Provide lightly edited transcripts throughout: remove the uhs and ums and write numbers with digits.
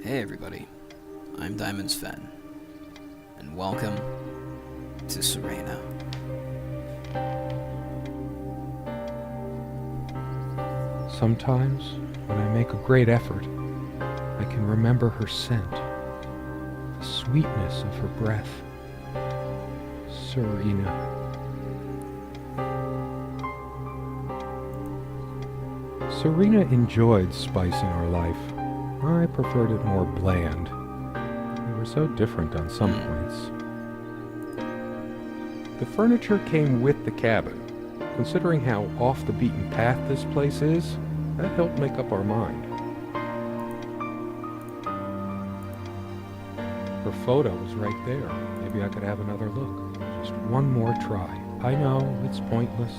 Hey everybody, I'm Diamond's Fen, and welcome to Serena. Sometimes, when I make a great effort, I can remember her scent, the sweetness of her breath. Serena. Serena enjoyed spice in our life. I preferred it more bland. We were so different on some points. The furniture came with the cabin. Considering how off the beaten path this place is, that helped make up our mind. Her photo was right there. Maybe I could have another look. Just one more try. I know, it's pointless,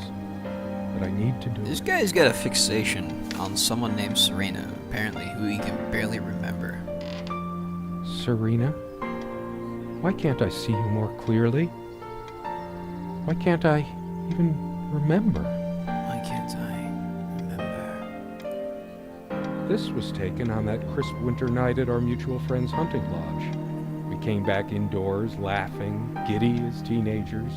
but I need to do This it. guy's got a fixation on someone named Serena, apparently, who he can barely remember. Serena? Why can't I see you more clearly? Why can't I even remember? Why can't I remember? This was taken on that crisp winter night at our mutual friend's hunting lodge. We came back indoors, laughing, giddy as teenagers.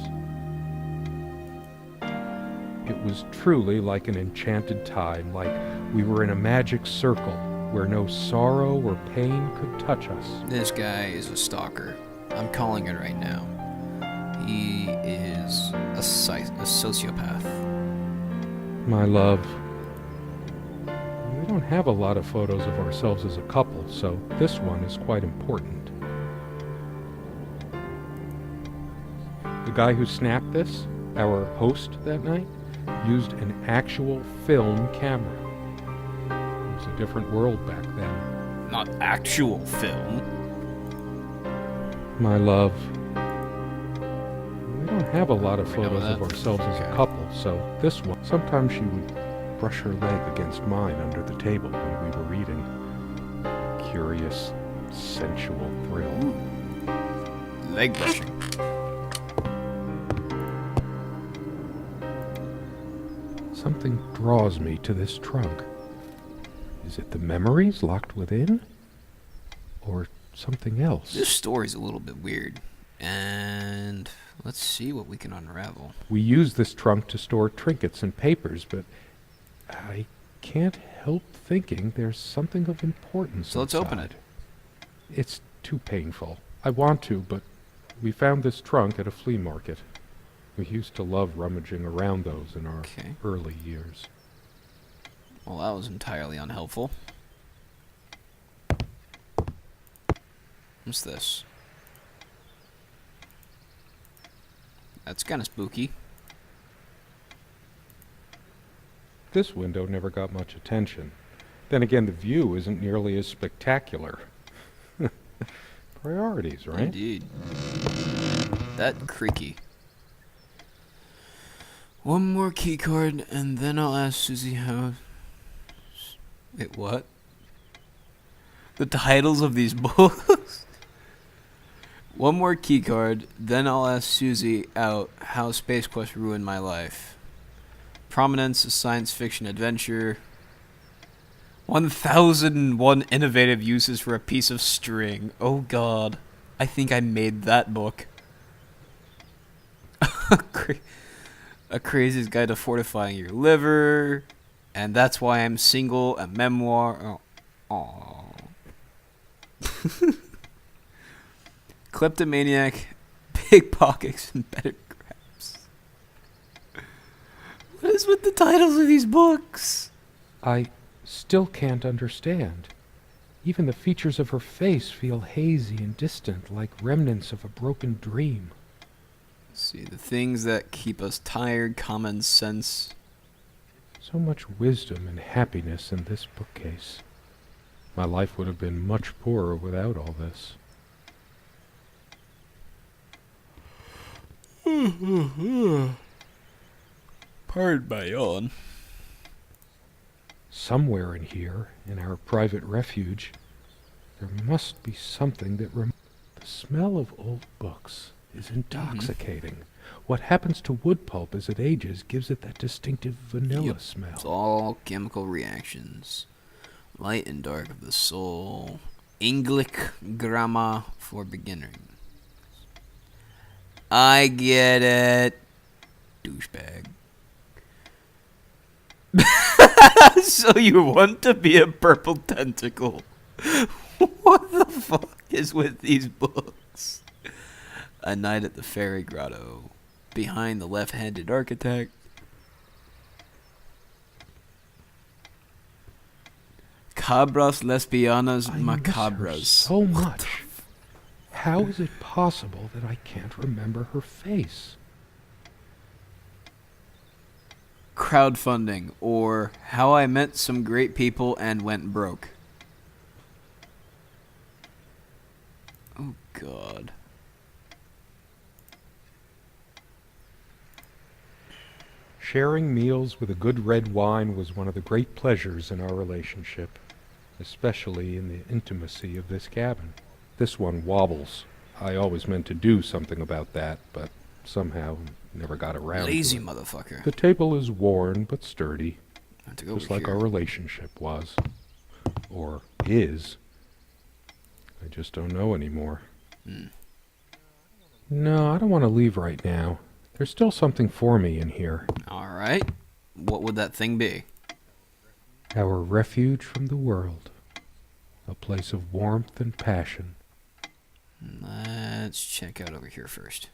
It was truly like an enchanted time, like we were in a magic circle where no sorrow or pain could touch us. This guy is a stalker. I'm calling it right now. He is a sociopath. My love, we don't have a lot of photos of ourselves as a couple, so this one is quite important. The guy who snapped this, our host that night, used an actual film camera. It was a different world back then. Not actual film. My love, we don't have a lot of know photos that. of ourselves as a Okay. couple, so this one, sometimes she would brush her leg against mine under the table when we were reading. Curious, sensual thrill. Leg brushing. Something draws me to this trunk. Is it the memories locked within? Or something else? This story's a little bit weird. And let's see what we can unravel. We use this trunk to store trinkets and papers, but I can't help thinking there's something of importance So let's open inside. It's too painful. I want to, but we found this trunk at a flea market. We used to love rummaging around those in our Okay. early years. Well, that was entirely unhelpful. What's this? That's kind of spooky. This window never got much attention. Then again, the view isn't nearly as spectacular. Priorities, right? Indeed. That creaky. One more key card, and then I'll ask Susie how... Wait, what? The titles of these books? One more key card, then I'll ask Susie out how Space Quest ruined my life. Prominence, a science fiction adventure. 1001 innovative uses for a piece of string. Oh god. I think I made that book. A crazy's guide to fortifying your liver. And that's why I'm single, a memoir. Oh. Kleptomaniac, pickpockets, and better grabs. What is with the titles of these books? I still can't understand. Even the features of her face feel hazy and distant, like remnants of a broken dream. Let's see, the things that keep us tired, common sense. So much wisdom and happiness in this bookcase. My life would have been much poorer without all this. Pardon my yawn. Somewhere in here, in our private refuge, there must be something that the smell of old books is intoxicating. What happens to wood pulp as it ages gives it that distinctive vanilla Yep. smell. It's all chemical reactions. Light and dark of the soul. English grammar for beginners. I get it. Douchebag. So you want to be a purple tentacle? What the fuck is with these books? A Night at the Fairy Grotto. Behind the Left-Handed Architect. Cabras lesbianas I miss her macabras. so much. How is it possible that I can't remember her face? Crowdfunding, or How I Met Some Great People and Went Broke. Oh, God. Sharing meals with a good red wine was one of the great pleasures in our relationship, especially in the intimacy of this cabin. This one wobbles. I always meant to do something about that, but somehow never got around Lazy to it. motherfucker. The table is worn but sturdy, I have to go just over like here. our relationship was. Or is. I just don't know anymore. No, I don't want to leave right now. There's still something for me in here. Alright. What would that thing be? Our refuge from the world. A place of warmth and passion. Let's check out over here first.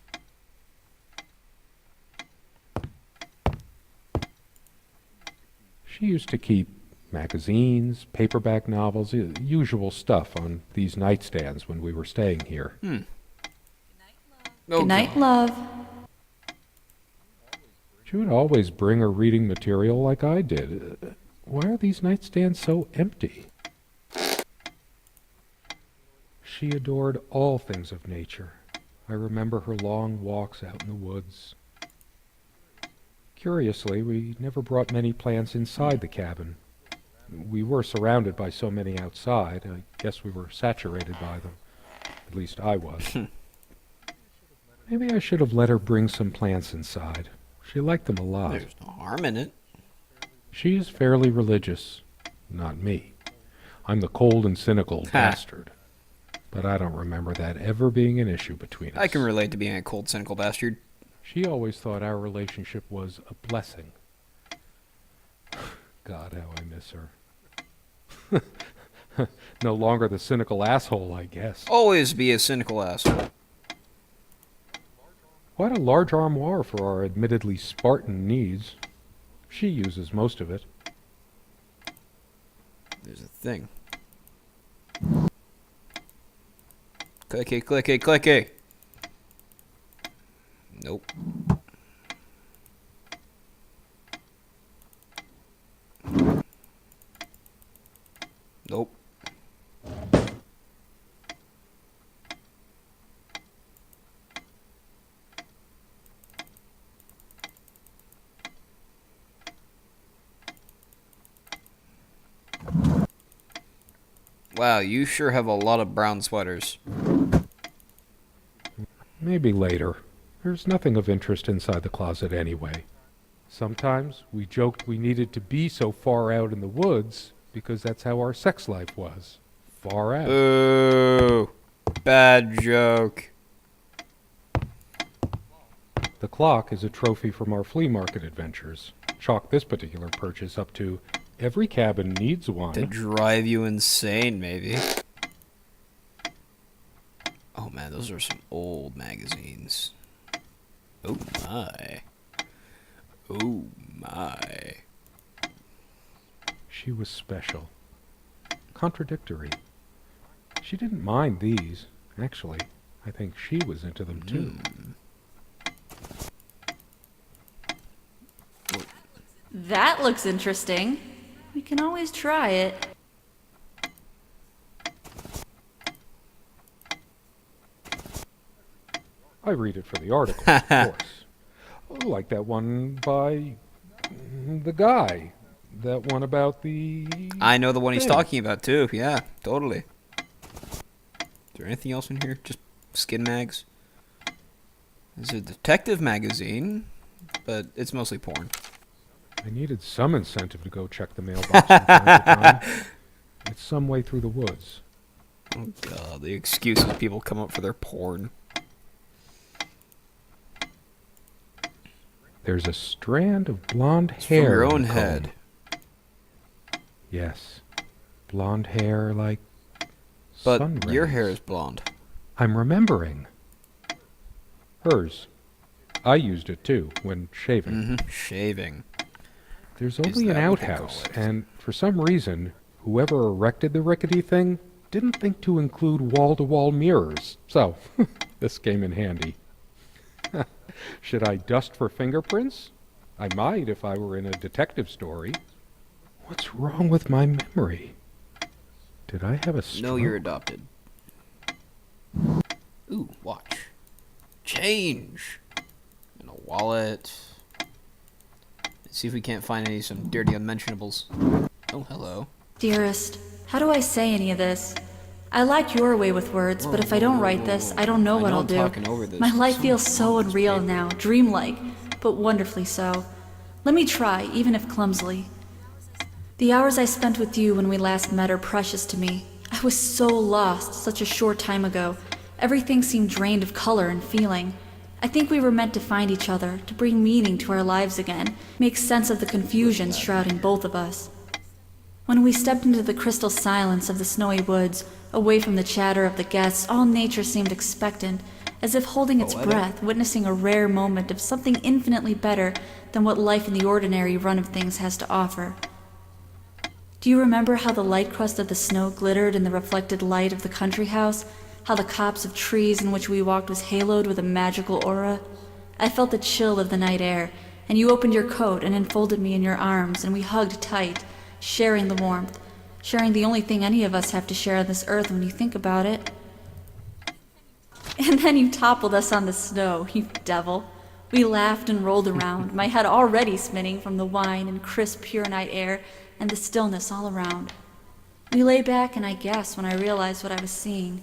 She used to keep magazines, paperback novels, usual stuff on these nightstands when we were staying here. Oh, Good night, God. love. She would always bring her reading material like I did. Why are these nightstands so empty? She adored all things of nature. I remember her long walks out in the woods. Curiously, we never brought many plants inside the cabin. We were surrounded by so many outside, I guess we were saturated by them. At least I was. Maybe I should have let her bring some plants inside. She liked them a lot. There's no harm in it. She is fairly religious. Not me. I'm the cold and cynical bastard. But I don't remember that ever being an issue between us. I can relate to being a cold, cynical bastard. She always thought our relationship was a blessing. God, how I miss her. No longer the cynical asshole, I guess. Always be a cynical asshole. Quite a large armoire for our admittedly Spartan needs. She uses most of it. There's a thing. Clicky, clicky, clicky. Nope. Nope. Wow, you sure have a lot of brown sweaters. Maybe later. There's nothing of interest inside the closet anyway. Sometimes we joked we needed to be so far out in the woods because that's how our sex life was. Far out. Boo. Bad joke. The clock is a trophy from our flea market adventures. Chalk this particular purchase up to every cabin needs one. To drive you insane, maybe. Oh man, those are some old magazines. Oh my. Oh my. She was special. Contradictory. She didn't mind these. Actually, I think she was into them too. That looks interesting. We can always try it. I read it for the article, of course. Oh, like that one by the guy. That one about the... I know the one he's thing. talking about too. Yeah, totally. Is there anything else in here? Just skin mags? It's a detective magazine, but it's mostly porn. I needed some incentive to go check the mailbox from time to time. It's some way through the woods. Oh god, the excuses people come up for their porn. There's a strand of blonde It's hair from your in own the comb. head. Yes. Blonde hair like But sun your hair rays. is blonde. I'm remembering. Hers. I used it too when shaving. Mm-hmm. Shaving. There's Is only an that what they call outhouse, it? and for some reason, whoever erected the rickety thing didn't think to include wall-to-wall mirrors. So, this came in handy. Should I dust for fingerprints? I might if I were in a detective story. What's wrong with my memory? Did I have a stroke? No, you're adopted. Ooh, watch. Change! And a wallet. Let's see if we can't find some dirty unmentionables. Oh, hello. Dearest, how do I say any of this? I like your way with words, but if I don't write this, I don't know what I'll I'm do. talking over this. My life Something's feels so wrong with this unreal paper. now, dreamlike, but wonderfully so. Let me try, even if clumsily. The hours I spent with you when we last met are precious to me. I was so lost such a short time ago. Everything seemed drained of color and feeling. I think we were meant to find each other, to bring meaning to our lives again, make sense of the confusion shrouding both of us. When we stepped into the crystal silence of the snowy woods, away from the chatter of the guests, all nature seemed expectant, as if holding its Poetic. breath, witnessing a rare moment of something infinitely better than what life in the ordinary run of things has to offer. Do you remember how the light crust of the snow glittered in the reflected light of the country house? How the copse of trees in which we walked was haloed with a magical aura? I felt the chill of the night air, and you opened your coat and enfolded me in your arms, and we hugged tight, sharing the warmth, sharing the only thing any of us have to share on this earth when you think about it. And then you toppled us on the snow, you devil. We laughed and rolled around, my head already spinning from the wine and crisp, pure night air and the stillness all around. We lay back, and I gasped when I realized what I was seeing.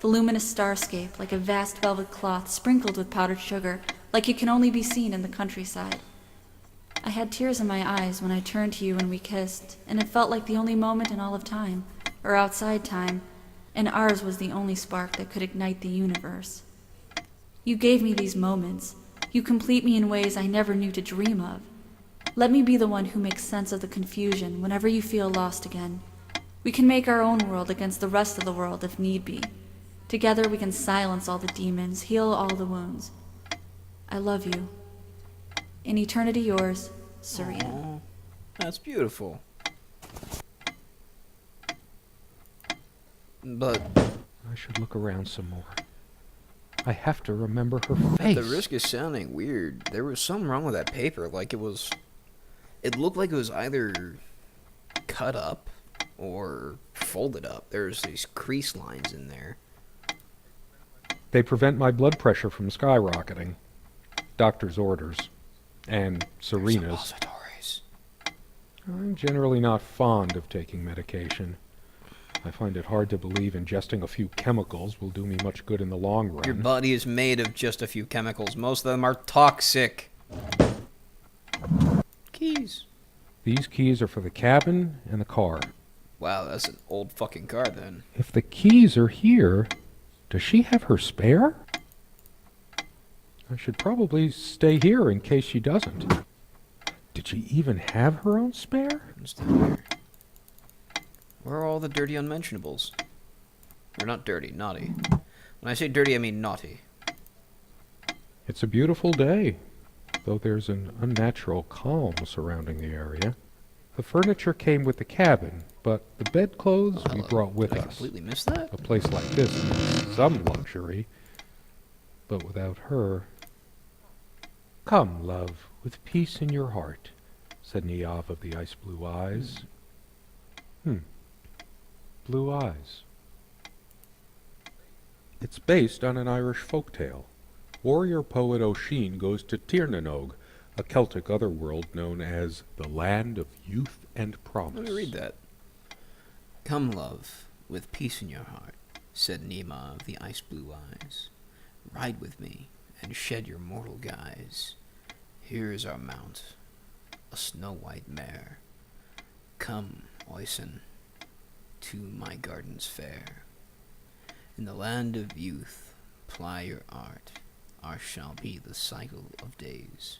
The luminous starscape, like a vast velvet cloth sprinkled with powdered sugar, like it can only be seen in the countryside. I had tears in my eyes when I turned to you and we kissed, and it felt like the only moment in all of time, or outside time, and ours was the only spark that could ignite the universe. You gave me these moments. You complete me in ways I never knew to dream of. Let me be the one who makes sense of the confusion whenever you feel lost again. We can make our own world against the rest of the world if need be. Together we can silence all the demons, heal all the wounds. I love you. In eternity yours, Serena. Aw, that's beautiful. But I should look around some more. I have to remember her at face. the risk of sounding weird, there was something wrong with that paper. Like it looked like it was either cut up or folded up. There's these crease lines in there. They prevent my blood pressure from skyrocketing. Doctor's orders. And Serena's. Suppositories. I'm generally not fond of taking medication. I find it hard to believe ingesting a few chemicals will do me much good in the long run. Your body is made of just a few chemicals. Most of them are toxic. Keys. These keys are for the cabin and the car. Wow, that's an old fucking car then. If the keys are here, does she have her spare? I should probably stay here in case she doesn't. Did she even have her own spare? What's down here? Where are all the dirty unmentionables? Or not dirty, naughty. When I say dirty, I mean naughty. It's a beautiful day, though there's an unnatural calm surrounding the area. The furniture came with the cabin, but the bedclothes we Hello. brought with Did I us. completely miss that? A place like this needs some luxury, but without her... Come, love, with peace in your heart, said Niamh of the ice blue eyes. Blue eyes. It's based on an Irish folktale. Warrior poet Oisin goes to Tirnanog, a Celtic otherworld known as the Land of Youth and Promise. Let me read that. Come, love, with peace in your heart, said Niamh of the ice blue eyes. Ride with me and shed your mortal guise. Here is our mount, a snow-white mare. Come, Oisin, to my gardens fair. In the land of youth, ply your art. Ours shall be the cycle of days,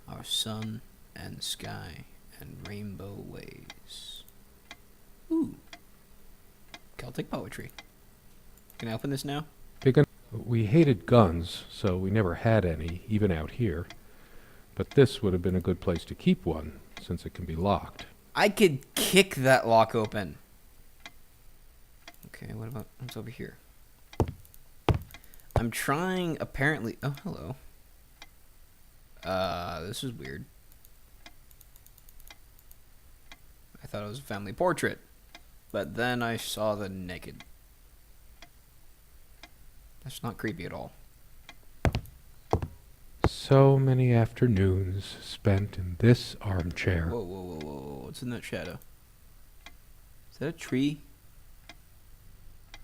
our sun and sky and rainbow ways. Ooh. Celtic poetry. Can I open this now? We hated guns, so we never had any, even out here. But this would have been a good place to keep one, since it can be locked. I could kick that lock open. Okay, what's over here? I'm trying, apparently... Oh, hello. This is weird. I thought it was a family portrait. But then I saw the naked. That's not creepy at all. So many afternoons spent in this armchair. Whoa, whoa, whoa, whoa. What's in that shadow? Is that a tree?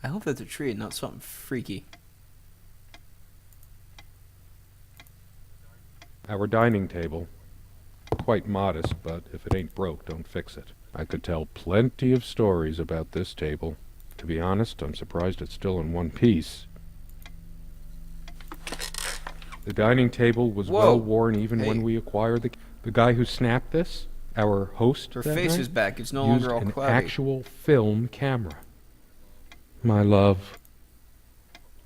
I hope that's a tree and not something freaky. Our dining table. Quite modest, but if it ain't broke, don't fix it. I could tell plenty of stories about this table. To be honest, I'm surprised it's still in one piece. The dining table was well worn even when we acquired the guy who snapped this, our host. Her that face night, is back. It's no used longer all an cloudy. actual film camera. My love,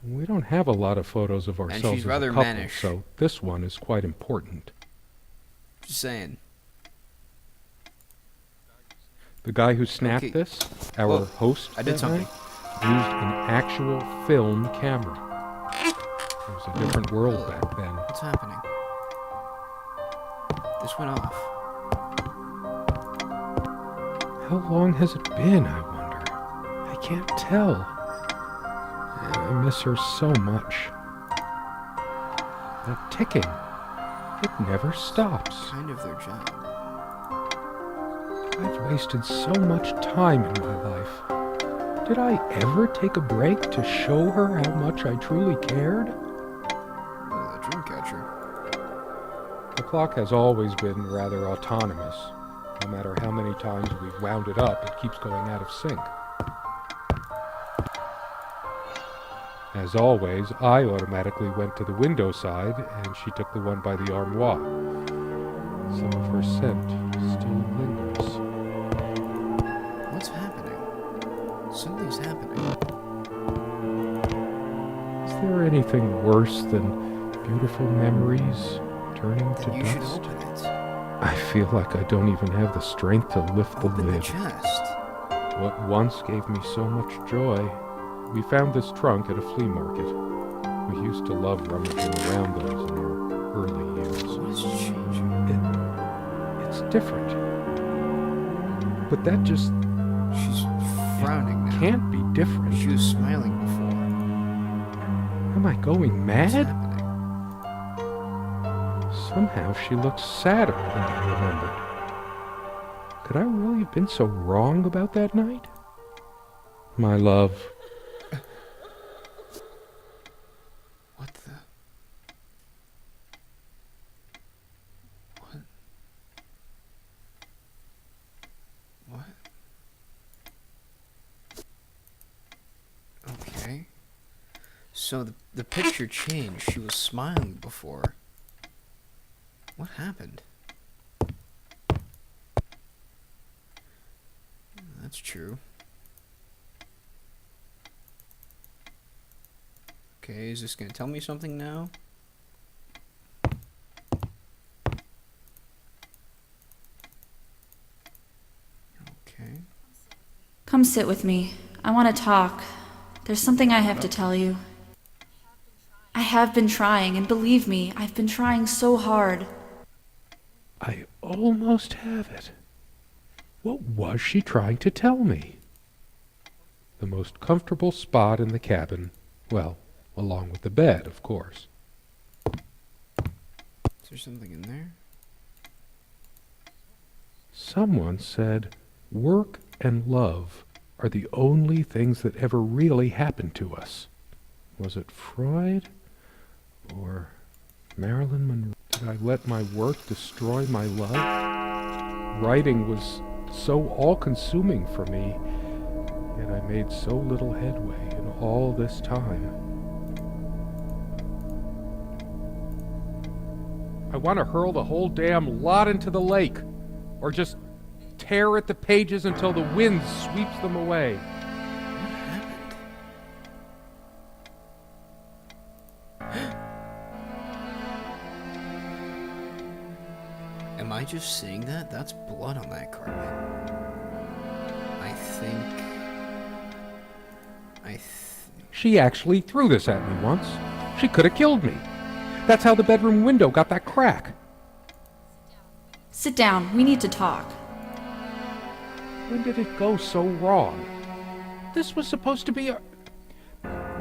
we don't have a lot of photos of ourselves she's as rather a couple, mannish. so this one is quite important. Just saying. The guy who snapped Okay. this, our host I did that something. night, used an actual film camera. It was a different world back then. What's happening? This went off. How long has it been, I wonder? I can't tell. I miss her so much. That ticking, it never stops. Kind of their job. I've wasted so much time in my life. Did I ever take a break to show her how much I truly cared? Oh, the dream catcher. The clock has always been rather autonomous. No matter how many times we've wound it up, it keeps going out of sync. As always, I automatically went to the window side, and she took the one by the armoire. Some of her scent still lingers. What's happening? Something's happening. Is there anything worse than beautiful memories turning to You should dust? open it. I feel like I don't even have the strength to lift the Open the lid. chest. What once gave me so much joy. We found this trunk at a flea market. We used to love rummaging around those in our early years. What's changing? It's different. But that just She's frowning now. can't be different. She was smiling before. Am I going What's mad? happening? Somehow she looks sadder than I remembered. Could I really have been so wrong about that night? My love, What the? What? What? Okay. So the picture changed. She was smiling before. What happened? That's true. Okay, is this gonna tell me something now? Okay. Come sit with me. I want to talk. There's something I have to tell you. I have been trying, and believe me, I've been trying so hard. I almost have it. What was she trying to tell me? The most comfortable spot in the cabin, well, along with the bed, of course. Is there something in there? Someone said, work and love are the only things that ever really happened to us. Was it Freud? Or Marilyn Monroe? Did I let my work destroy my love? Writing was so all-consuming for me, yet I made so little headway in all this time. I want to hurl the whole damn lot into the lake, or just tear at the pages until the wind sweeps them away. What happened? Am I just seeing that? That's blood on that carpet. She actually threw this at me once. She could have killed me. That's how the bedroom window got that crack. Sit down. We need to talk. When did it go so wrong? This was supposed to be a...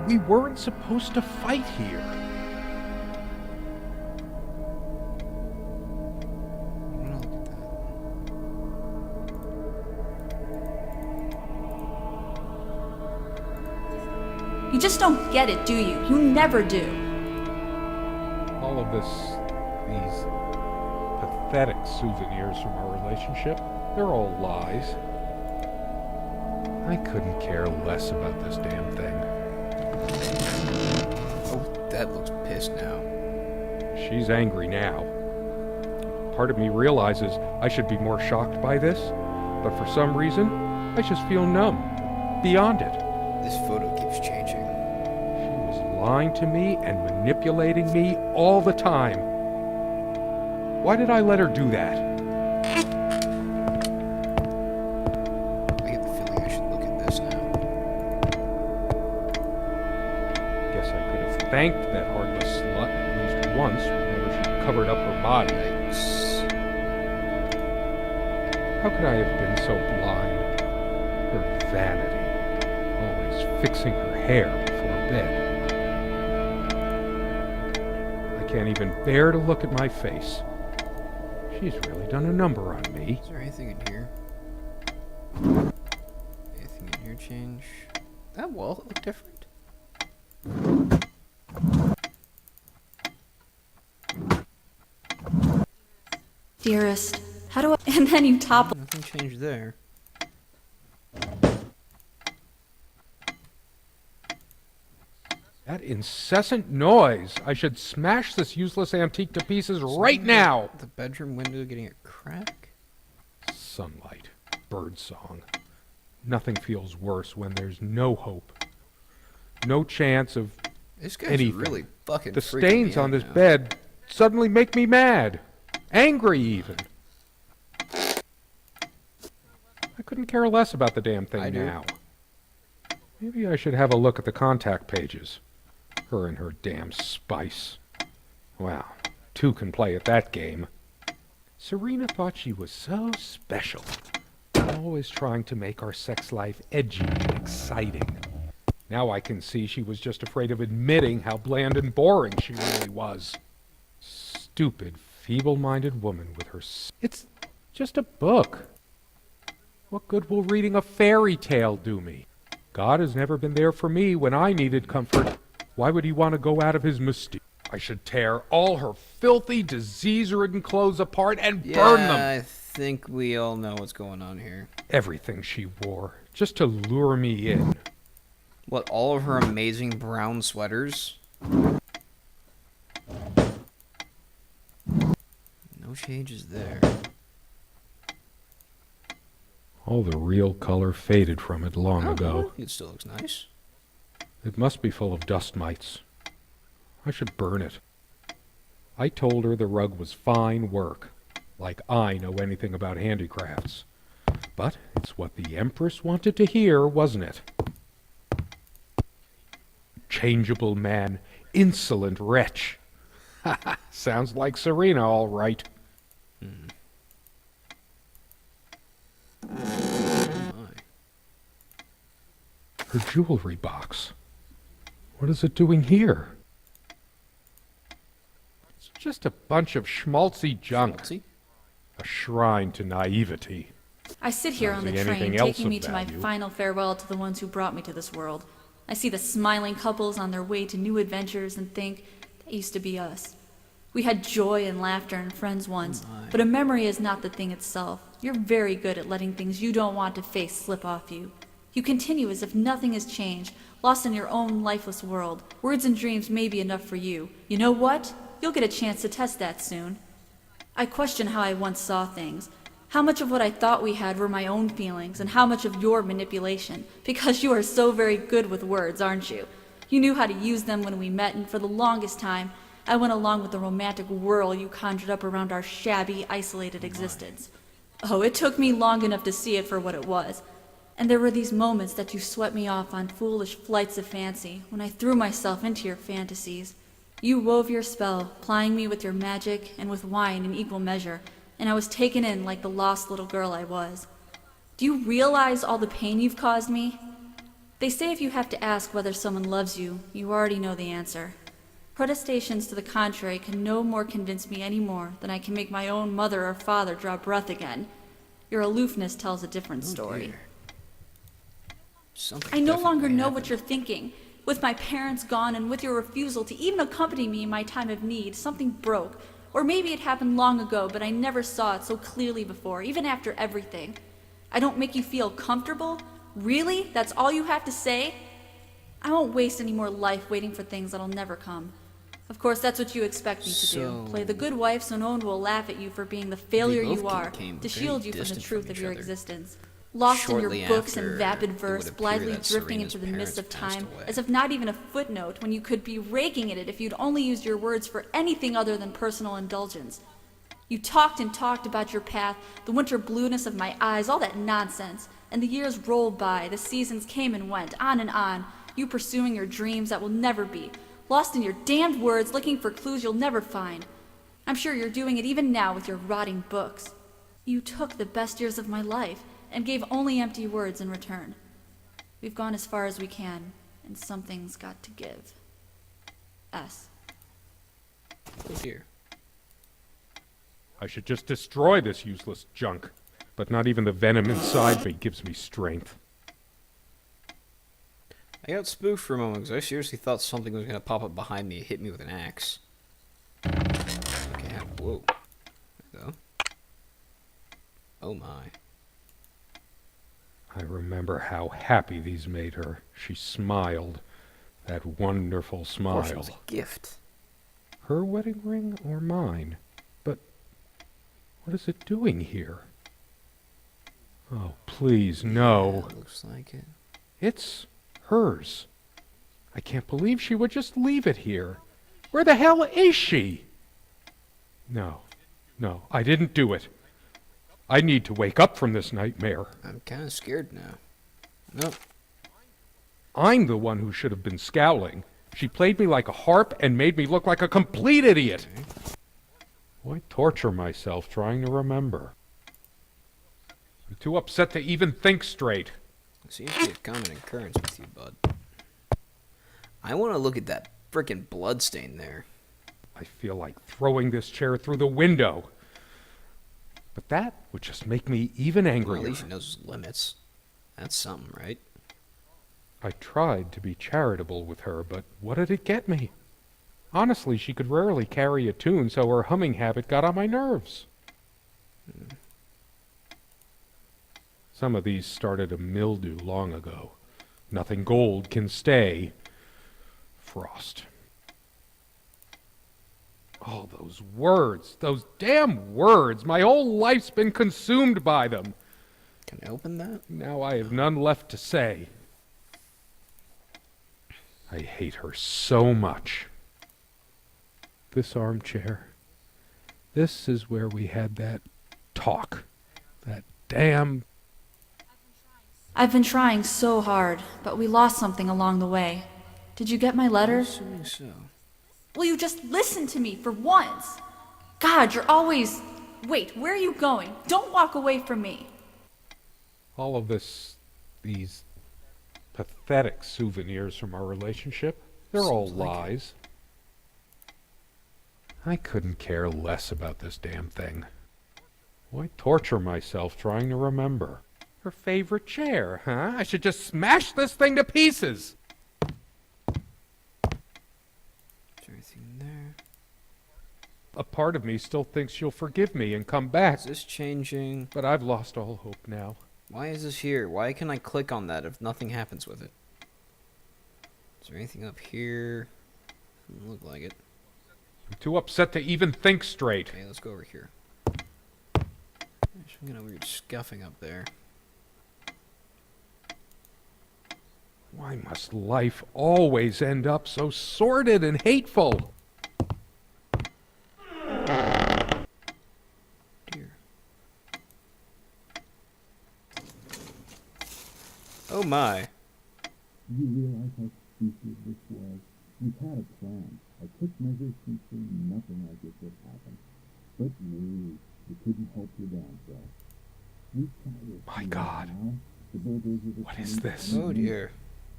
We weren't supposed to fight here. You just don't get it, do you? You never do. All of these pathetic souvenirs from our relationship, they're all lies. I couldn't care less about this damn thing. Oh, that looks pissed now. She's angry now. Part of me realizes I should be more shocked by this, but for some reason, I just feel numb, beyond it. This photo keeps changing. She was lying to me and manipulating me all the time. Why did I let her do that? I get the feeling I should look at this now. Guess I could have thanked that heartless slut at least once whenever she covered up her body. Yikes. How could I have been so blind? Her vanity, always fixing her hair before bed. I can't even bear to look at my face. She's really done a number on me. Is there anything in here? Anything in here change? That wall look different? Dearest, how do I... And then you topple... Nothing changed there. That incessant noise! I should smash this useless antique to pieces right now! The bedroom window getting a crack? Sunlight, birdsong. Nothing feels worse when there's no hope. No chance of This guy's anything. really fucking The freaking stains me on out this now. bed suddenly make me mad. Angry, even. I couldn't care less about the damn thing I do. now. Maybe I should have a look at the contact pages. Her and her damn spice. Wow, two can play at that game. Serena thought she was so special. Always trying to make our sex life edgy and exciting. Now I can see she was just afraid of admitting how bland and boring she really was. Stupid, feeble-minded woman with her... It's just a book. What good will reading a fairy tale do me? God has never been there for me when I needed comfort. Why would he want to go out of his mystique? I should tear all her filthy, disease-ridden clothes apart and burn them. I think we all know what's going on here. Everything she wore, just to lure me in. What, all of her amazing brown sweaters? No changes there. All the real color faded from it long ago. It still looks nice. It must be full of dust mites. I should burn it. I told her the rug was fine work, like I know anything about handicrafts. But it's what the Empress wanted to hear, wasn't it? Changeable man, insolent wretch. Ha ha, sounds like Serena, all right. Her jewelry box. What is it doing here? It's just a bunch of schmaltzy junk. Schmaltzy? A shrine to naivety. I sit here on the See train, anything else taking of me to my value? final farewell to the ones who brought me to this world. I see the smiling couples on their way to new adventures and think, that used to be us. We had joy and laughter and friends once, but a memory is not the thing itself. You're very good at letting things you don't want to face slip off you. You continue as if nothing has changed, lost in your own lifeless world. Words and dreams may be enough for you. You know what? You'll get a chance to test that soon. I question how I once saw things. How much of what I thought we had were my own feelings, and how much of your manipulation, because you are so very good with words, aren't you? You knew how to use them when we met, and for the longest time, I went along with the romantic whirl you conjured up around our shabby, isolated existence. Oh, it took me long enough to see it for what it was. And there were these moments that you swept me off on foolish flights of fancy, when I threw myself into your fantasies. You wove your spell, plying me with your magic and with wine in equal measure, and I was taken in like the lost little girl I was. Do you realize all the pain you've caused me? They say if you have to ask whether someone loves you, you already know the answer. Protestations to the contrary can no more convince me any more than I can make my own mother or father draw breath again. Your aloofness tells a different story. I no longer know what you're thinking. With my parents gone and with your refusal to even accompany me in my time of need, something broke. Or maybe it happened long ago, but I never saw it so clearly before, even after everything. I don't make you feel comfortable? Really? That's all you have to say? I won't waste any more life waiting for things that'll never come. Of course, that's what you expect me to do. Play the good wife so no one will laugh at you for being the failure you are, to shield you from the truth of your existence. Lost in your books and vapid verse, blithely drifting into the mist of time, as if not even a footnote, when you could be raking at it if you'd only used your words for anything other than personal indulgence. You talked and talked about your path, the winter blueness of my eyes, all that nonsense. And the years rolled by, the seasons came and went, on, you pursuing your dreams that will never be, lost in your damned words, looking for clues you'll never find. I'm sure you're doing it even now with your rotting books. You took the best years of my life, and gave only empty words in return. We've gone as far as we can, and something's got to give. S. Oh dear. I should just destroy this useless junk, but not even the venom inside me gives me strength. I got spooked for a moment because I seriously thought something was going to pop up behind me and hit me with an axe. Okay, whoa. There we go. Oh my. I remember how happy these made her. She smiled. That wonderful smile. Of course it was a gift. Her wedding ring or mine? But what is it doing here? Oh, please, no. Yeah, looks like it. It's hers. I can't believe she would just leave it here. Where the hell is she? No, I didn't do it. I need to wake up from this nightmare. I'm kind of scared now. Nope. I'm the one who should have been scowling. She played me like a harp and made me look like a complete idiot. Okay. Why torture myself trying to remember? I'm too upset to even think straight. It seems to be a common occurrence with you, bud. I want to look at that frickin' bloodstain there. I feel like throwing this chair through the window. But that would just make me even angrier. Well, at least he knows his limits. That's something, right? I tried to be charitable with her, but what did it get me? Honestly, she could rarely carry a tune, so her humming habit got on my nerves. Some of these started to mildew long ago. Nothing gold can stay. Frost. Oh, those words. Those damn words. My whole life's been consumed by them. Can I open that? Now I have none left to say. I hate her so much. This armchair. This is where we had that talk. That damn... I've been trying so hard, but we lost something along the way. Did you get my letter? Assuming so. Will you just listen to me for once? God, you're always... Wait, where are you going? Don't walk away from me. All of these pathetic souvenirs from our relationship, they're all Seems like lies. I couldn't care less about this damn thing. Why torture myself trying to remember? Her favorite chair, huh? I should just smash this thing to pieces! Is there anything there? A part of me still thinks she'll forgive me and come back. Is this changing? But I've lost all hope now. Why is this here? Why can I click on that if nothing happens with it? Is there anything up here? Doesn't look like it. I'm too upset to even think straight. Okay, let's go over here. There's some kind of weird scuffing up there. Why must life always end up so sordid and hateful? Dear. Oh my. You realize how stupid this was? We had a plan. I took measures to ensure nothing like this would happen. But no, you couldn't help your damn self. We tried it. My God. Now, the bulldozers are What is coming this? Oh dear.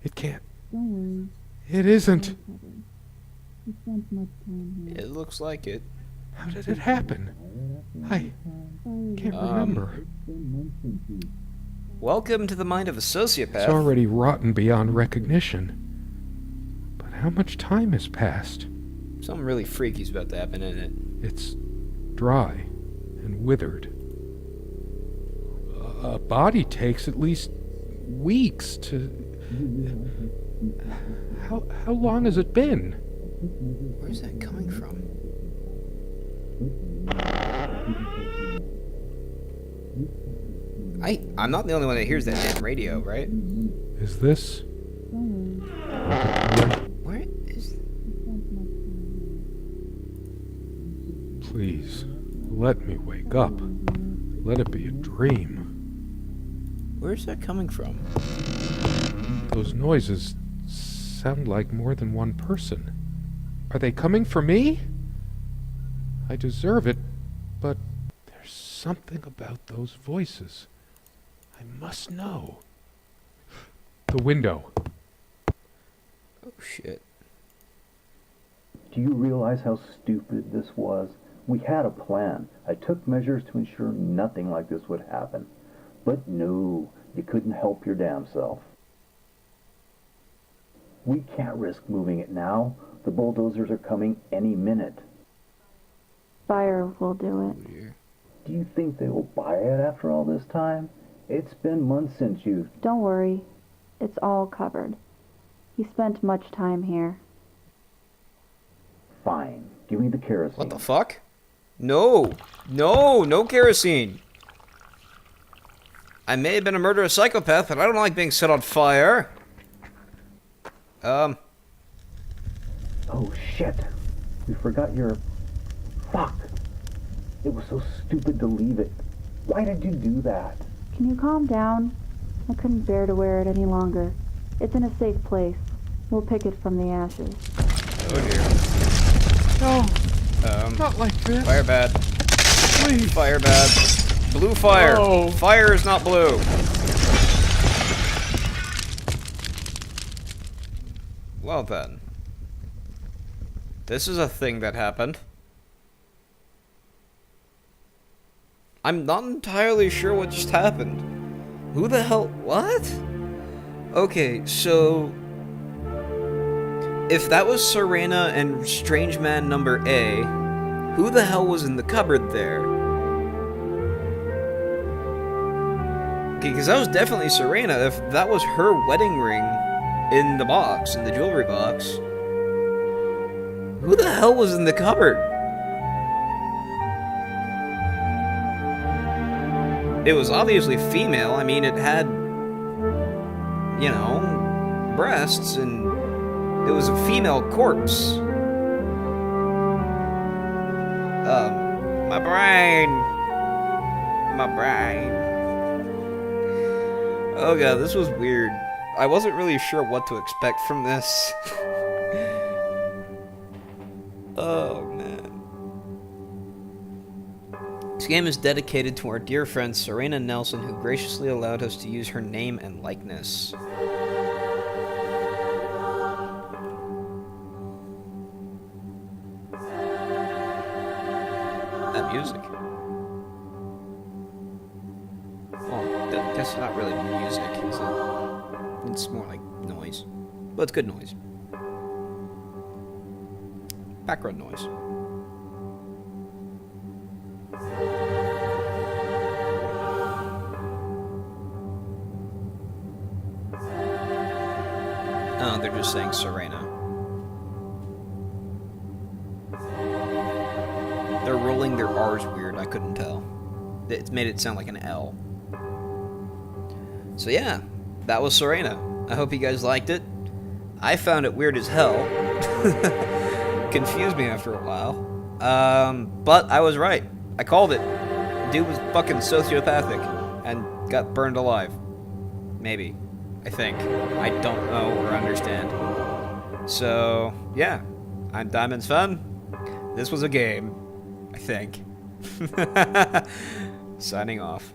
It can't. Don't worry, It isn't. we spent much time here. It looks like it. How did it happen? I can't remember. It's been months since you. Welcome to the mind of a It's sociopath. already rotten beyond recognition. But how much time has passed? Something really freaky's about to happen, isn't it? It's dry and withered. A body takes at least weeks to... How long has it been? Where's that coming from? I'm not the only one that hears that damn radio, right? Is this... Where is... Please, let me wake up. Let it be a dream. Where's that coming from? Those noises sound like more than one person. Are they coming for me? I deserve it, but there's something about those voices. I must know. The window. Oh shit. Do you realize how stupid this was? We had a plan. I took measures to ensure nothing like this would happen. But no, you couldn't help your damn self. We can't risk moving it now. The bulldozers are coming any minute. Fire will do Oh it. dear. Do you think they will buy it after all this time? It's been months since you... Don't worry, it's all covered. He spent much time here. Fine. Give me the kerosene. What the fuck? No! No! No kerosene! I may have been a murderous psychopath, but I don't like being set on fire. Oh shit. We forgot your... Fuck. It was so stupid to leave it. Why did you do that? Can you calm down? I couldn't bear to wear it any longer. It's in a safe place. We'll pick it from the ashes. Oh dear. No, not like this. Fire bad. Please. Fire bad. Blue fire. No. Fire is not blue. Well then. This is a thing that happened. I'm not entirely sure what just happened. Who the hell? What? Okay, so... if that was Serena and Strange Man number A, who the hell was in the cupboard there? Okay, because that was definitely Serena. If that was her wedding ring in the box, in the jewelry box, who the hell was in the cupboard? It was obviously female. I mean, it had, you know, breasts, and it was a female corpse. My brain. My brain. Oh god, this was weird. I wasn't really sure what to expect from this. Oh man. This game is dedicated to our dear friend Serena Nelson, who graciously allowed us to use her name and likeness. That music. Well, that's not really music, is it? It's more like noise. But it's good noise. Background noise. Oh, they're just saying Serena. They're rolling their R's weird, I couldn't tell. It made it sound like an L. So yeah, that was Serena. I hope you guys liked it. I found it weird as hell. Confused me after a while. But I was right. I called it. Dude was fucking sociopathic and got burned alive. Maybe. I think. I don't know or understand. So, yeah. I'm Diamond's Fun. This was a game. I think. Signing off.